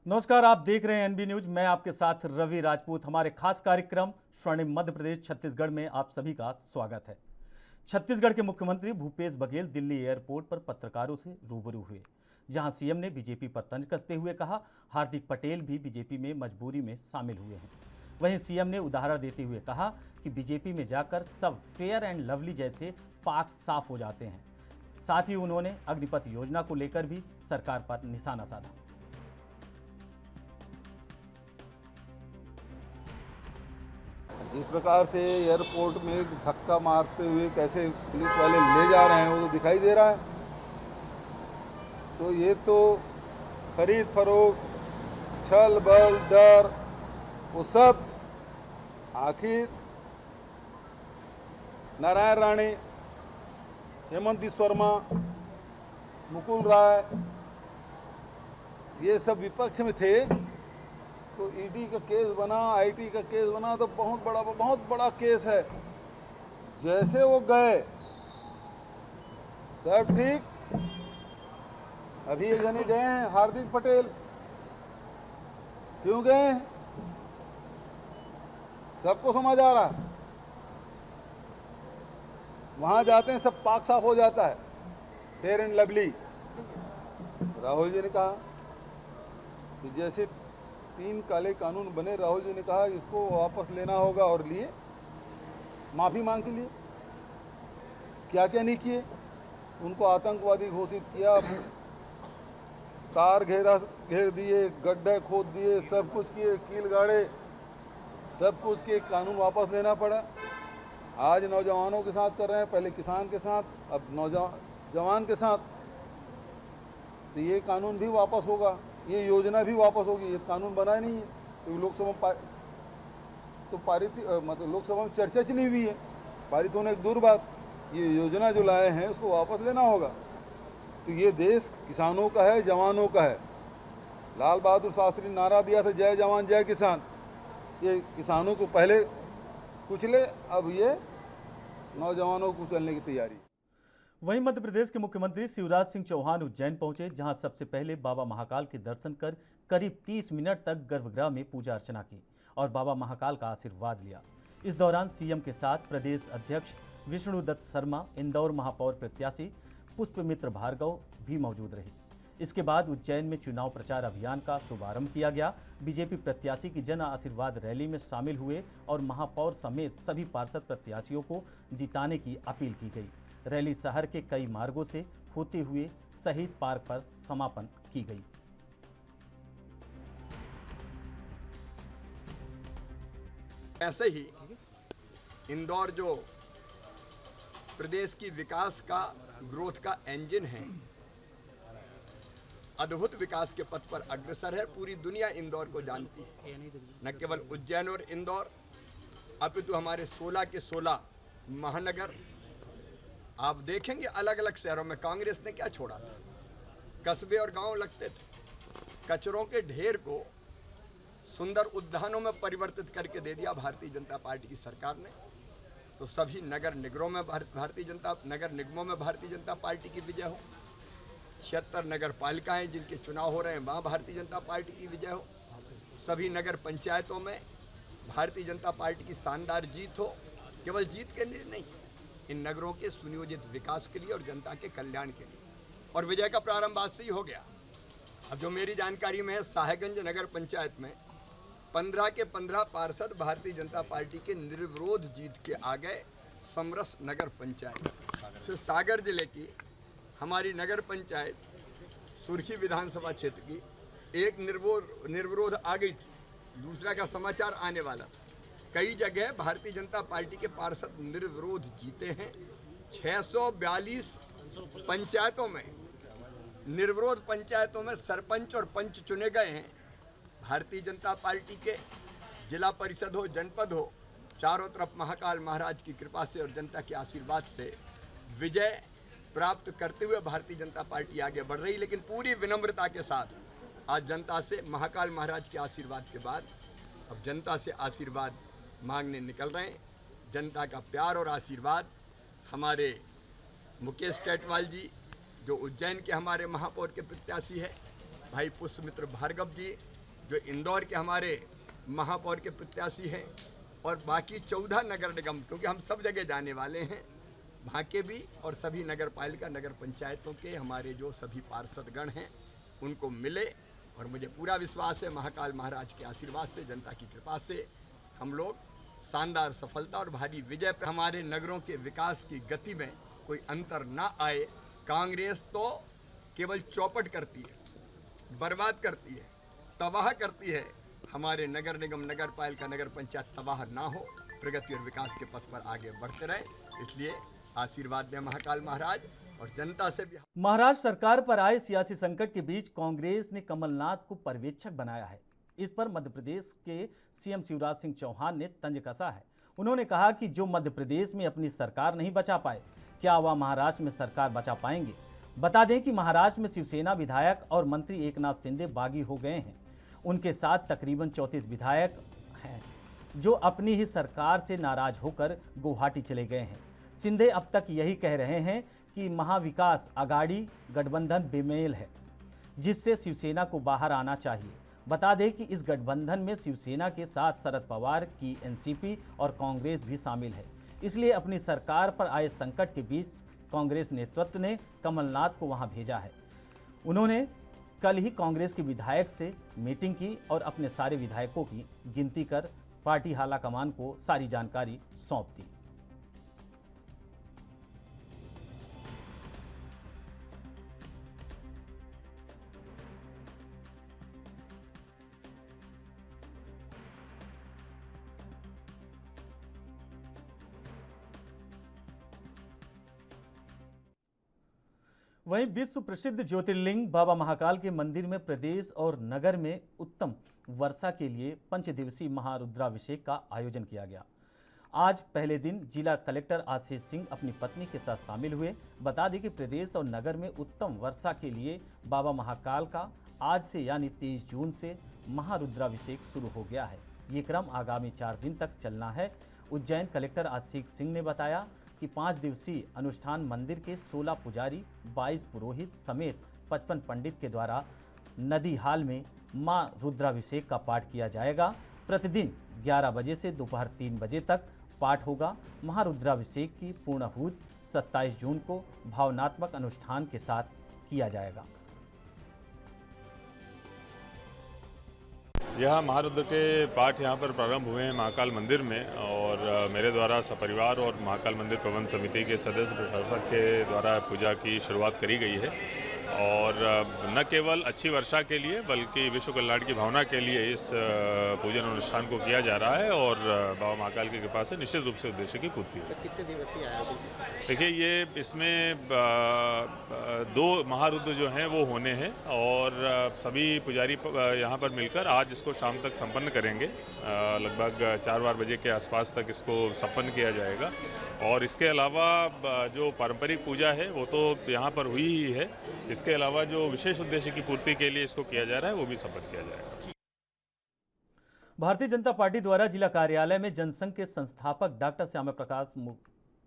नमस्कार, आप देख रहे हैं एनबी न्यूज। मैं आपके साथ रवि राजपूत। हमारे खास कार्यक्रम स्वर्णिम मध्य प्रदेश छत्तीसगढ़ में आप सभी का स्वागत है। छत्तीसगढ़ के मुख्यमंत्री भूपेश बघेल दिल्ली एयरपोर्ट पर पत्रकारों से रूबरू हुए, जहां सीएम ने बीजेपी पर तंज कसते हुए कहा हार्दिक पटेल भी बीजेपी में मजबूरी में शामिल हुए हैं। वहीं सीएम ने उदाहरण देते हुए कहा कि बीजेपी में जाकर सब फेयर एंड लवली जैसे पाठ साफ हो जाते हैं। साथ ही उन्होंने अग्निपथ योजना को लेकर भी सरकार पर निशाना साधा। जिस प्रकार से एयरपोर्ट में धक्का मारते हुए कैसे पुलिस वाले ले जा रहे हैं वो तो दिखाई दे रहा है। तो ये तो खरीद फरोख्त, छल बल, डर, वो सब आखिर नारायण राणे, हेमंत बिस्वा शर्मा, मुकुल राय, ये सब विपक्ष में थे तो ईडी का केस बना, आईटी का केस बना, तो बहुत बड़ा केस है। जैसे वो गए सब ठीक। अभी एक जने गए हैं हार्दिक पटेल, क्यों गए हैं सबको समझ आ रहा है। वहां जाते हैं सब पाक साफ हो जाता है, fair and lovely. Rahul ji ने कहा कि जैसे 3 काले कानून बने, राहुल जी ने कहा इसको वापस लेना होगा, और लिए माफ़ी मांग के लिए। क्या क्या नहीं किए, उनको आतंकवादी घोषित किया, तार घेर दिए, गड्ढे खोद दिए, सब कुछ किए, कील गाड़े, सब कुछ के कानून वापस लेना पड़ा। आज नौजवानों के साथ कर रहे हैं, पहले किसान के साथ, अब नौजवान के साथ। तो ये कानून भी वापस होगा, ये योजना भी वापस होगी। ये कानून बना नहीं है तो लोकसभा तो पारित, मतलब लोकसभा में चर्चा नहीं हुई है, पारित होने की दूर बात। ये योजना जो लाए हैं उसको वापस लेना होगा। तो ये देश किसानों का है, जवानों का है। लाल बहादुर शास्त्री ने नारा दिया था, जय जवान जय किसान। ये किसानों को पहले कुचले, अब ये नौजवानों को कुचलने की तैयारी। वहीं मध्य प्रदेश के मुख्यमंत्री शिवराज सिंह चौहान उज्जैन पहुंचे, जहां सबसे पहले बाबा महाकाल के दर्शन कर करीब 30 मिनट तक गर्भगृह में पूजा अर्चना की और बाबा महाकाल का आशीर्वाद लिया। इस दौरान सीएम के साथ प्रदेश अध्यक्ष विष्णुदत्त शर्मा, इंदौर महापौर प्रत्याशी पुष्पमित्र भार्गव भी मौजूद रहे। इसके बाद उज्जैन में चुनाव प्रचार अभियान का शुभारंभ किया गया। बीजेपी प्रत्याशी की जन आशीर्वाद रैली में शामिल हुए और महापौर समेत सभी पार्षद प्रत्याशियों को जिताने की अपील की गई। रैली शहर के कई मार्गों से होते हुए शहीद पार्क पर समापन की गई। ऐसे ही इंदौर जो प्रदेश की विकास का, ग्रोथ का इंजन है, अद्भुत विकास के पथ पर अग्रसर है। पूरी दुनिया इंदौर को जानती है। न केवल उज्जैन और इंदौर, अपितु हमारे 16 के 16 महानगर। आप देखेंगे अलग अलग शहरों में कांग्रेस ने क्या छोड़ा था। कस्बे और गांव लगते थे। कचरों के ढेर को सुंदर उद्यानों में परिवर्तित करके दे दिया भारतीय जनता पार्टी की सरकार ने। तो सभी नगर निगमों में भारतीय जनता पार्टी की विजय हो। 76 नगर पालिकाएं जिनके चुनाव हो रहे हैं, वहाँ भारतीय जनता पार्टी की विजय हो। सभी नगर पंचायतों में भारतीय जनता पार्टी की शानदार जीत हो। केवल जीत के लिए नहीं, इन नगरों के सुनियोजित विकास के लिए और जनता के कल्याण के लिए। और विजय का प्रारंभ आज से ही हो गया। अब जो मेरी जानकारी में है, साहेबगंज नगर पंचायत में 15 के 15 पार्षद भारतीय जनता पार्टी के निर्विरोध जीत के आ गए। समरस नगर पंचायत से सागर जिले की हमारी नगर पंचायत सुर्खी विधानसभा क्षेत्र की एक निर्विरोध आ गई थी। दूसरा का समाचार आने वाला था। कई जगह भारतीय जनता पार्टी के पार्षद निर्विरोध जीते हैं। 642 पंचायतों में, निर्विरोध पंचायतों में सरपंच और पंच चुने गए हैं। भारतीय जनता पार्टी के जिला परिषद हो, जनपद हो, चारों तरफ महाकाल महाराज की कृपा से और जनता के आशीर्वाद से विजय प्राप्त करते हुए भारतीय जनता पार्टी आगे बढ़ रही। लेकिन पूरी विनम्रता के साथ आज जनता से महाकाल महाराज के आशीर्वाद के बाद अब जनता से आशीर्वाद मांगने निकल रहे हैं। जनता का प्यार और आशीर्वाद हमारे मुकेश टेटवाल जी, जो उज्जैन के हमारे महापौर के प्रत्याशी है, भाई पुष्पमित्र भार्गव जी, जो इंदौर के हमारे महापौर के प्रत्याशी हैं और बाकी 14 नगर निगम, क्योंकि हम सब जगह जाने वाले हैं, वहाँ के भी और सभी नगर पालिका नगर पंचायतों के हमारे जो सभी पार्षदगण हैं उनको मिले। और मुझे पूरा विश्वास है महाकाल महाराज के आशीर्वाद से, जनता की कृपा से हम लोग शानदार सफलता और भारी विजय पर हमारे नगरों के विकास की गति में कोई अंतर ना आए। कांग्रेस तो केवल चौपट करती है, बर्बाद करती है, तबाह करती है। हमारे नगर निगम, नगर पालिका, नगर पंचायत तबाह ना हो, प्रगति और विकास के पथ पर आगे बढ़ते रहे। इसलिए आशीर्वाद दें महाकाल महाराज और जनता से भी। महाराष्ट्र सरकार पर आए सियासी संकट के बीच कांग्रेस ने कमलनाथ को पर्यवेक्षक बनाया है। इस पर मध्य प्रदेश के सीएम शिवराज सिंह चौहान ने तंज कसा है। उन्होंने कहा कि जो मध्य प्रदेश में अपनी सरकार नहीं बचा पाए, क्या वह महाराष्ट्र में सरकार बचा पाएंगे। बता दें कि महाराष्ट्र में शिवसेना विधायक और मंत्री एकनाथ शिंदे बागी हो गए हैं। उनके साथ तकरीबन 34 विधायक हैं जो अपनी ही सरकार से नाराज होकर गुवाहाटी चले गए हैं। शिंदे अब तक यही कह रहे हैं कि महाविकास आघाड़ी गठबंधन बेमेल है, जिससे शिवसेना को बाहर आना चाहिए। बता दें कि इस गठबंधन में शिवसेना के साथ शरद पवार की एनसीपी और कांग्रेस भी शामिल है। इसलिए अपनी सरकार पर आए संकट के बीच कांग्रेस नेतृत्व ने कमलनाथ को वहां भेजा है। उन्होंने कल ही कांग्रेस के विधायक से मीटिंग की और अपने सारे विधायकों की गिनती कर पार्टी हालाकमान को सारी जानकारी सौंप दी। वहीं विश्व प्रसिद्ध ज्योतिर्लिंग बाबा महाकाल के मंदिर में प्रदेश और नगर में उत्तम वर्षा के लिए पंचदिवसीय महारुद्राभिषेक का आयोजन किया गया। आज पहले दिन जिला कलेक्टर आशीष सिंह अपनी पत्नी के साथ शामिल हुए। बता दें कि प्रदेश और नगर में उत्तम वर्षा के लिए बाबा महाकाल का आज से यानी 23 जून से महारुद्राभिषेक शुरू हो गया है। ये क्रम आगामी 4 दिन तक चलना है। उज्जैन कलेक्टर आशीष सिंह ने बताया कि 5 दिवसीय अनुष्ठान मंदिर के 16 पुजारी, 22 पुरोहित समेत 55 पंडित के द्वारा नदी हाल में मां रुद्राभिषेक का पाठ किया जाएगा। प्रतिदिन 11 बजे से दोपहर 3 बजे तक पाठ होगा। महारुद्राभिषेक की पूर्णाहुति 27 जून को भावनात्मक अनुष्ठान के साथ किया जाएगा। यह महारुद्र के पाठ यहाँ पर प्रारंभ हुए हैं महाकाल मंदिर में और मेरे द्वारा सपरिवार और महाकाल मंदिर प्रबंध समिति के सदस्य प्रशासक के द्वारा पूजा की शुरुआत करी गई है। और न केवल अच्छी वर्षा के लिए बल्कि विश्व कल्याण की भावना के लिए इस पूजन अनुष्ठान को किया जा रहा है और बाबा महाकाल की कृपा से निश्चित रूप से उद्देश्य की पूर्ति है। कितने दिवसीय आयोजन? देखिए, ये इसमें 2 महारुद्र जो हैं वो होने हैं और सभी पुजारी यहाँ पर मिलकर आज इसको शाम तक संपन्न करेंगे। लगभग 4 बजे के आसपास तक इसको संपन्न किया जाएगा। और इसके अलावा जो पारंपरिक पूजा है वो तो यहाँ पर हुई ही है। इसके अलावा जो विशेष उद्देश्य की पूर्ति के लिए इसको किया जा रहा है वो भी संपन्न किया जाएगा। भारतीय जनता पार्टी द्वारा जिला कार्यालय में जनसंघ के संस्थापक डॉक्टर श्यामा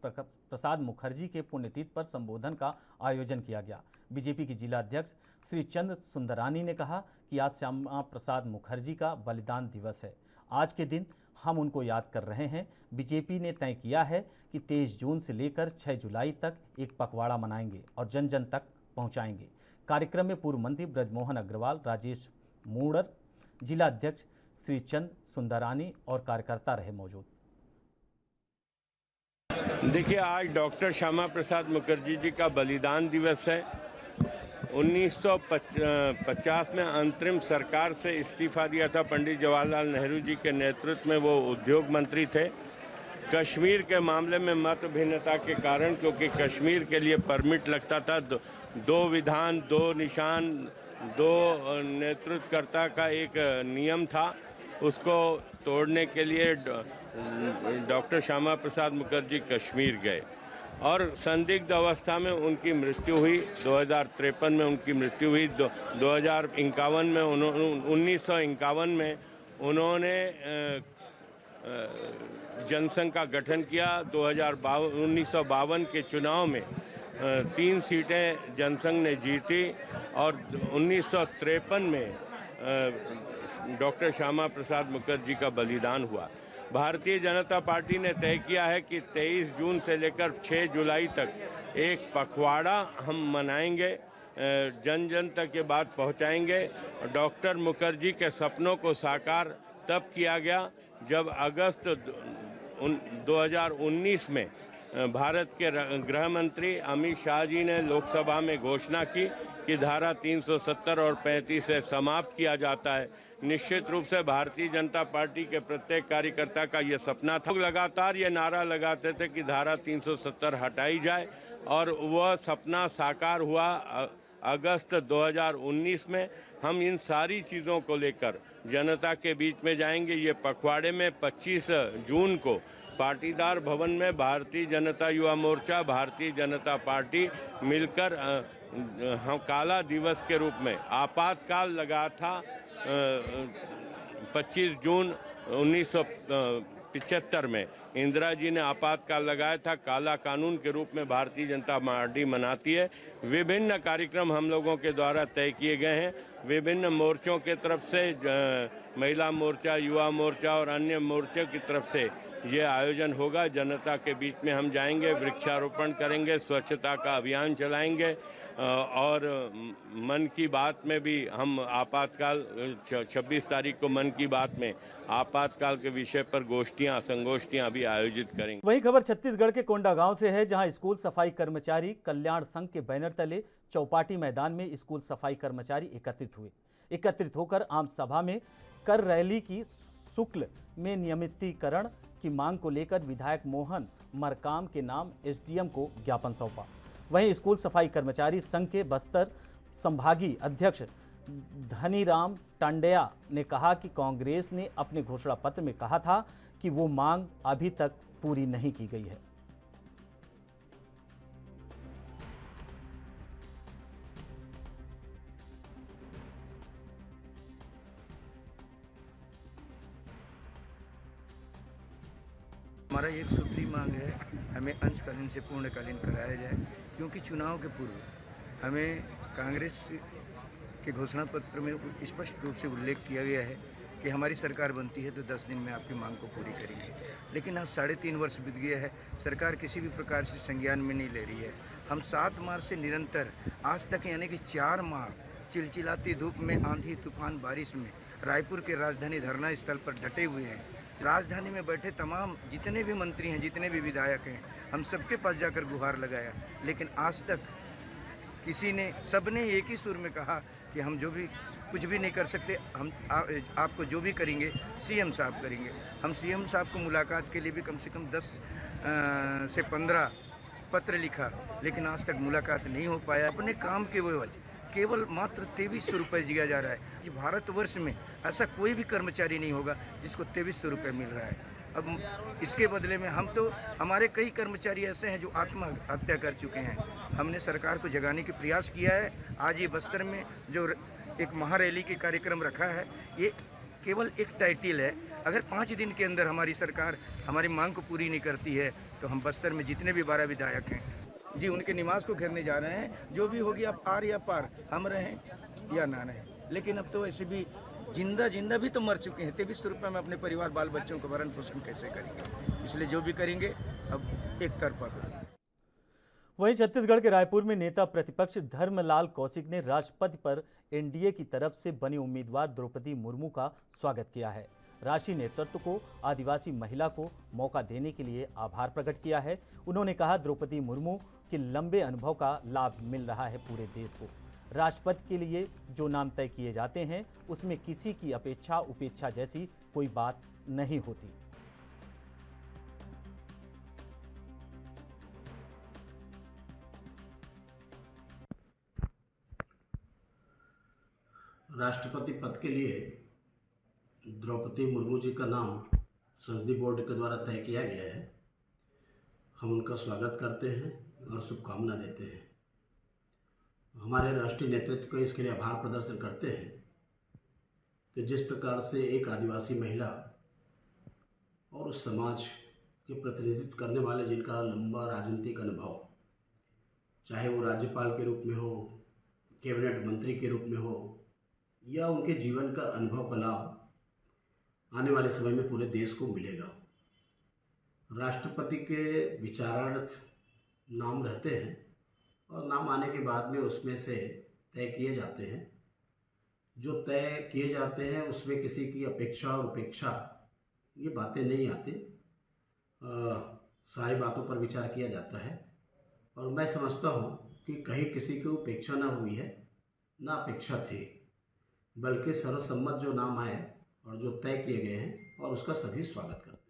प्रसाद मुखर्जी के पुण्यतिथि पर संबोधन का आयोजन किया गया। बीजेपी की जिला अध्यक्ष श्री चंद सुंदरानी ने कहा कि आज श्यामा प्रसाद मुखर्जी का बलिदान दिवस है। आज के दिन हम उनको याद कर रहे हैं। बीजेपी ने तय किया है कि 23 जून से लेकर 6 जुलाई तक एक पखवाड़ा मनाएंगे और जन जन तक पहुंचाएंगे। कार्यक्रम में पूर्व मंत्री ब्रजमोहन अग्रवाल, राजेश मूणर, जिला अध्यक्ष श्री चंद सुंदरानी और कार्यकर्ता रहे मौजूद। देखिए, आज डॉक्टर श्यामा प्रसाद मुखर्जी जी का बलिदान दिवस है। 1950 में अंतरिम सरकार से इस्तीफा दिया था। पंडित जवाहरलाल नेहरू जी के नेतृत्व में वो उद्योग मंत्री थे। कश्मीर के मामले में मत भिन्नता के कारण, क्योंकि कश्मीर के लिए परमिट लगता था, 2 विधान 2 निशान 2 नेतृत्वकर्ता का एक नियम था, उसको तोड़ने के लिए डॉक्टर श्यामा प्रसाद मुखर्जी कश्मीर गए और संदिग्ध अवस्था में उनकी मृत्यु हुई। 2053 में उनकी मृत्यु हुई। 1951 में 1951 में उन्होंने जनसंघ का गठन किया। 1952 के चुनाव में 3 सीटें जनसंघ ने जीती और 1953 में डॉक्टर श्यामा प्रसाद मुखर्जी का बलिदान हुआ। भारतीय जनता पार्टी ने तय किया है कि 23 जून से लेकर 6 जुलाई तक एक पखवाड़ा हम मनाएंगे, जन जन तक ये बात पहुंचाएंगे। डॉक्टर मुखर्जी के सपनों को साकार तब किया गया जब अगस्त 2019 में भारत के गृह मंत्री अमित शाह जी ने लोकसभा में घोषणा की कि धारा 370 और 35 से समाप्त किया जाता है। निश्चित रूप से भारतीय जनता पार्टी के प्रत्येक कार्यकर्ता का ये सपना था। लगातार ये नारा लगाते थे कि धारा 370 हटाई जाए और वह सपना साकार हुआ। अगस्त 2019 में हम इन सारी चीज़ों को लेकर जनता के बीच में जाएंगे। ये पखवाड़े में 25 जून को पाटीदार भवन में भारतीय जनता युवा मोर्चा, भारतीय जनता पार्टी मिलकर हम काला दिवस के रूप में आपातकाल लगा था। 25 जून 1975 में इंदिरा जी ने आपातकाल लगाया था। काला कानून के रूप में भारतीय जनता पार्टी मनाती है। विभिन्न कार्यक्रम हम लोगों के द्वारा तय किए गए हैं। विभिन्न मोर्चों के तरफ से, महिला मोर्चा, युवा मोर्चा और अन्य मोर्चों की तरफ से ये आयोजन होगा। जनता के बीच में हम जाएंगे, वृक्षारोपण करेंगे, स्वच्छता का अभियान चलाएंगे और मन की बात में भी हम आपातकाल 26 तारीख को मन की बात में आपातकाल के विषय पर गोष्ठियां, संगोष्ठियां भी आयोजित करेंगे। वहीं खबर छत्तीसगढ़ के कोंडागांव से है, जहां स्कूल सफाई कर्मचारी कल्याण संघ के बैनर तले चौपाटी मैदान में स्कूल सफाई कर्मचारी एकत्रित होकर आम सभा में कर रैली की शुल्क में नियमितीकरण की मांग को लेकर विधायक मोहन मरकाम के नाम एसडीएम को ज्ञापन सौंपा। वहीं स्कूल सफाई कर्मचारी संघ के बस्तर संभागीय अध्यक्ष धनीराम टांडेया ने कहा कि कांग्रेस ने अपने घोषणा पत्र में कहा था कि वो मांग अभी तक पूरी नहीं की गई है। हमारा एक सूत्री मांग है, हमें अंशकालीन से पूर्णकालीन कराया जाए, क्योंकि चुनाव के पूर्व हमें कांग्रेस के घोषणा पत्र में स्पष्ट रूप से उल्लेख किया गया है कि हमारी सरकार बनती है तो 10 दिन में आपकी मांग को पूरी करेंगे। लेकिन आज 3.5 वर्ष बीत गया है, सरकार किसी भी प्रकार से संज्ञान में नहीं ले रही है। हम 7 मार्च से निरंतर आज तक यानी कि 4 माह चिलचिलाती धूप में, आंधी तूफान बारिश में रायपुर के राजधानी धरना स्थल पर डटे हुए हैं। राजधानी में बैठे तमाम जितने भी मंत्री हैं, जितने भी विधायक हैं, हम सबके पास जाकर गुहार लगाया, लेकिन आज तक किसी ने, सबने एक ही सुर में कहा कि हम जो भी कुछ भी नहीं कर सकते, हम आपको जो भी करेंगे सीएम साहब करेंगे। हम सीएम साहब को मुलाकात के लिए भी कम से कम 10 से 15 पत्र लिखा, लेकिन आज तक मुलाकात नहीं हो पाया। अपने काम के वजह केवल मात्र 2300 रुपये दिया जा रहा है कि भारतवर्ष में ऐसा कोई भी कर्मचारी नहीं होगा जिसको 2300 रुपये मिल रहा है। अब इसके बदले में हमारे कई कर्मचारी ऐसे हैं जो आत्महत्या कर चुके हैं। हमने सरकार को जगाने की प्रयास किया है। आज ये बस्तर में जो एक महारैली के कार्यक्रम रखा है, ये केवल एक टाइटल है। अगर 5 दिन के अंदर हमारी सरकार हमारी मांग को पूरी नहीं करती है तो हम बस्तर में जितने भी 12 विधायक हैं जी, उनके निवास को घेरने जा रहे हैं। जो भी होगी, आप आर या पार, हम रहें या ना रहें। लेकिन अब तो ऐसे भी जिंदा भी तो मर चुके हैं। 2300 रुपये में अपने परिवार बाल बच्चों का भरण पोषण कैसे करेंगे? इसलिए जो भी करेंगे अब एक तरफा करेंगे। वहीं छत्तीसगढ़ के रायपुर में नेता प्रतिपक्ष धर्मलाल कौशिक ने राष्ट्रपति पर एनडीए की तरफ से बनी उम्मीदवार द्रौपदी मुर्मू का स्वागत किया है। राष्ट्रीय नेतृत्व को आदिवासी महिला को मौका देने के लिए आभार प्रकट किया है। उन्होंने कहा, द्रौपदी मुर्मू के लंबे अनुभव का लाभ मिल रहा है पूरे देश को। राष्ट्रपति के लिए जो नाम तय किए जाते हैं उसमें किसी की अपेक्षा उपेक्षा जैसी कोई बात नहीं होती। राष्ट्रपति पद के लिए द्रौपदी मुर्मू जी का नाम संसदीय बोर्ड के द्वारा तय किया गया है। हम उनका स्वागत करते हैं और शुभकामना देते हैं। हमारे राष्ट्रीय नेतृत्व को इसके लिए आभार प्रदर्शन करते हैं कि जिस प्रकार से एक आदिवासी महिला और उस समाज के प्रतिनिधित्व करने वाले जिनका लंबा राजनीतिक अनुभव, चाहे वो राज्यपाल के रूप में हो, कैबिनेट मंत्री के रूप में हो या उनके जीवन का अनुभव का लाभ आने वाले समय में पूरे देश को मिलेगा। राष्ट्रपति के विचारार्थ नाम रहते हैं और नाम आने के बाद में उसमें से तय किए जाते हैं। जो तय किए जाते हैं उसमें किसी की अपेक्षा और उपेक्षा ये बातें नहीं आती। सारी बातों पर विचार किया जाता है और मैं समझता हूँ कि कहीं किसी की उपेक्षा ना हुई है, ना अपेक्षा थी, बल्कि सर्वसम्मत जो नाम आए और जो तय किए गए हैं और उसका सभी स्वागत करते हैं।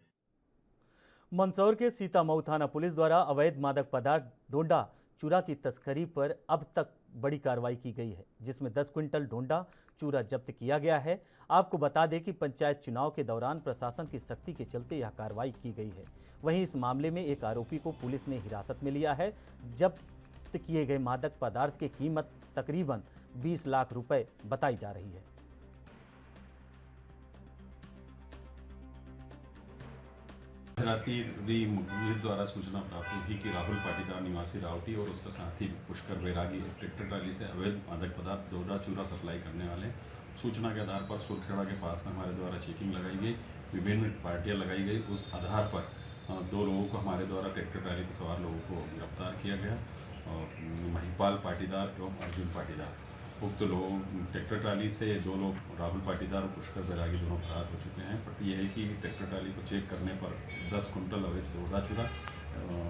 मंदसौर के सीतामऊ थाना पुलिस द्वारा अवैध मादक पदार्थ डोंडा चूरा की तस्करी पर अब तक बड़ी कार्रवाई की गई है, जिसमें 10 क्विंटल डोंडा चूरा जब्त किया गया है। आपको बता दें कि पंचायत चुनाव के दौरान प्रशासन की सख्ती के चलते यह कार्रवाई की गई है। वहीं इस मामले में एक आरोपी को पुलिस ने हिरासत में लिया है। जब्त किए गए मादक पदार्थ की कीमत तकरीबन 20 लाख रुपए बताई जा रही है। रात्रि मुखबिर द्वारा सूचना प्राप्त हुई कि राहुल पाटीदार निवासी रावटी और उसका साथी पुष्कर बैरागी ट्रैक्टर ट्राली से अवैध मादक पदार्थ डोडा चूरा सप्लाई करने वाले। सूचना के आधार पर सुरखेड़ा के पास में हमारे द्वारा चेकिंग लगाई गई, विभिन्न पार्टियां लगाई गई। उस आधार पर 2 लोगों को हमारे द्वारा ट्रैक्टर ट्राली पर सवार लोगों को गिरफ्तार किया गया और महिपाल पाटीदार एवं अर्जुन पाटीदार उक्त लोग ट्रैक्टर ट्राली से 2 लोग राहुल पाटीदार और पुष्कर बैरागी दोनों फरार हो चुके हैं। बट यह है कि ट्रैक्टर ट्राली को चेक करने पर 10 कुंटल अवैध डोडा चूरा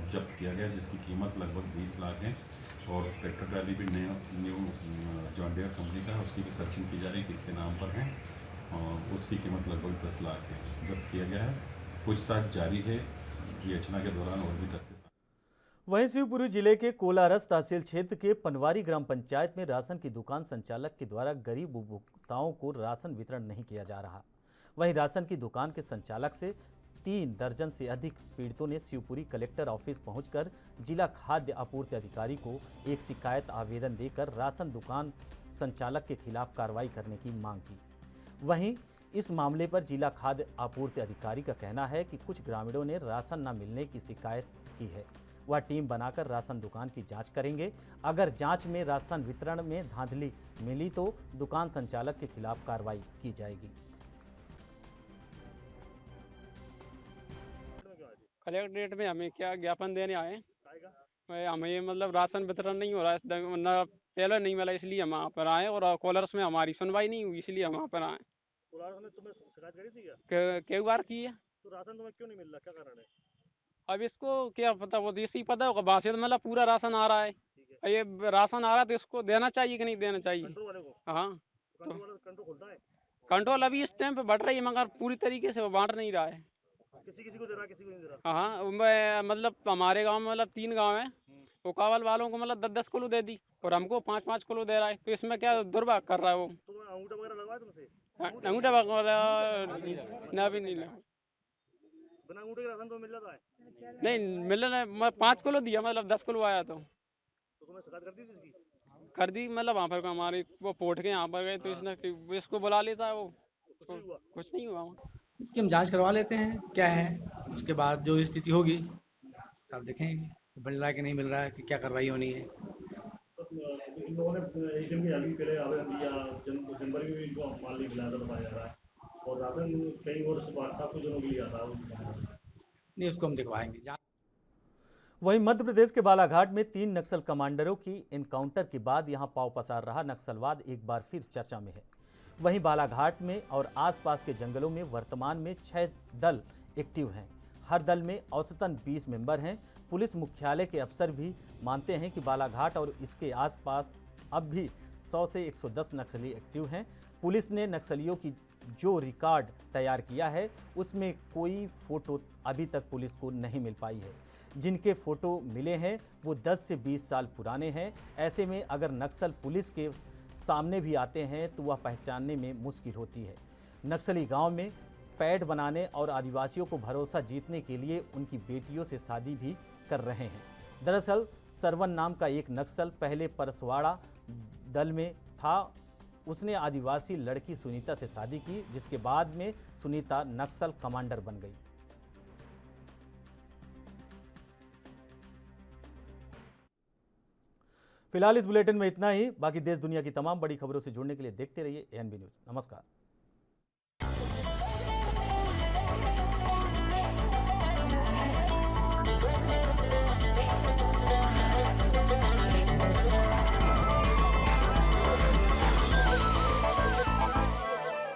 जब्त किया गया, जिसकी कीमत लगभग 20 लाख है। और ट्रैक्टर ट्राली भी न्यू जॉन डियर कंपनी का है, उसकी भी सर्चिंग की जा रही है, किसके नाम पर है, और उसकी कीमत लगभग 10 लाख है। जब्त किया गया है, पूछताछ जारी है। विवेचना के दौरान और भी तथ्य। वहीं शिवपुरी जिले के कोलारस तहसील क्षेत्र के पनवारी ग्राम पंचायत में राशन की दुकान संचालक के द्वारा गरीब उपभोक्ताओं को राशन वितरण नहीं किया जा रहा। वहीं राशन की दुकान के संचालक से 3 दर्जन से अधिक पीड़ितों ने शिवपुरी कलेक्टर ऑफिस पहुंचकर जिला खाद्य आपूर्ति अधिकारी को एक शिकायत आवेदन देकर राशन दुकान संचालक के खिलाफ कार्रवाई करने की मांग की। वहीं इस मामले पर जिला खाद्य आपूर्ति अधिकारी का कहना है कि कुछ ग्रामीणों ने राशन न मिलने की शिकायत की है। वह टीम बनाकर राशन दुकान की जांच करेंगे। अगर जांच में राशन वितरण में धांधली मिली तो दुकान संचालक के खिलाफ कार्रवाई की जाएगी। कलेक्ट्रेट में हमें क्या ज्ञापन देने आए? हमें मतलब राशन वितरण नहीं हो रहा है, न पहले नहीं मिला, इसलिए हम वहाँ पर आए। और कोलर्स में हमारी सुनवाई नहीं हुई, इसलिए हम वहाँ पर आए। कोलारस में तुम्हें शिकायत करी थी क्या? कई बार की है। तो राशन तुम्हें क्यों नहीं मिल रहा, क्या कारण है? अब इसको क्या पता, वो देसी पता होगा। वहाँ से तो मतलब पूरा राशन आ रहा है, ये राशन आ रहा है तो इसको देना चाहिए कि नहीं देना चाहिए? कंट्रोल वाले को? हाँ, तो कंट्रोल खुलता है? कंट्रोल अभी इस टाइम पे बढ़ रही है, मगर पूरी तरीके से वो बांट नहीं रहा है। किसी को दे रहा, किसी को नहीं दे रहा? हाँ, मतलब हमारे गाँव में मतलब 3 गाँव है, वो कावल वालों को मतलब 10-10 किलो दे दी और हमको 5-5 किलो दे रहा है। तो इसमें क्या दुर्भाग्य कर रहा है वो। तुम्हें अंगूठा वगैरह लगवाया तुमसे? अंगूठा वगैरह ना भी नहीं लगा। बिना अंगूठे के राशन तो मिल जाता है? नहीं मिल रहा है, मैं 5 किलो दिया, मतलब 10 किलो आया तो तुम्हें शिकायत कर दी थी इसकी? कर दी। मतलब वहाँ पर हमारे वो पोर्ट के यहाँ पर गए तो इसने इसको बुला लेता है, वो कुछ नहीं हुआ। इसकी हम जांच करवा लेते हैं क्या है, उसके बाद जो स्थिति होगी सब देखेंगे, मिल रहा है कि नहीं मिल रहा है, कि क्या कार्रवाई होनी है। इन लोगों ने एटीएम की हाली पहले आवेदन दिया, जनवरी में इनको माल नहीं मिला था बताया जा रहा है, और राशन कई और से बांटता कुछ जनों के लिए आता है नहीं, उसको हम दिखवाएंगे। वहीं मध्य प्रदेश के बालाघाट में 3 नक्सल कमांडरों की एनकाउंटर के बाद यहां पांव पसार रहा नक्सलवाद एक बार फिर चर्चा में है। वहीं बालाघाट में और आसपास के जंगलों में वर्तमान में 6 दल एक्टिव हैं। हर दल में औसतन 20 मेंबर हैं। पुलिस मुख्यालय के अफसर भी मानते हैं कि बालाघाट और इसके आसपास अब भी 100 से 110 नक्सली एक्टिव हैं। पुलिस ने नक्सलियों की जो रिकॉर्ड तैयार किया है उसमें कोई फोटो अभी तक पुलिस को नहीं मिल पाई है। जिनके फोटो मिले हैं वो 10 से 20 साल पुराने हैं। ऐसे में अगर नक्सल पुलिस के सामने भी आते हैं तो वह पहचानने में मुश्किल होती है। नक्सली गांव में पैड बनाने और आदिवासियों को भरोसा जीतने के लिए उनकी बेटियों से शादी भी कर रहे हैं। दरअसल सरवन नाम का एक नक्सल पहले परसवाड़ा दल में था। उसने आदिवासी लड़की सुनीता से शादी की, जिसके बाद में सुनीता नक्सल कमांडर बन गई। फिलहाल इस बुलेटिन में इतना ही। बाकी देश दुनिया की तमाम बड़ी खबरों से जुड़ने के लिए देखते रहिए एएनबी न्यूज। नमस्कार।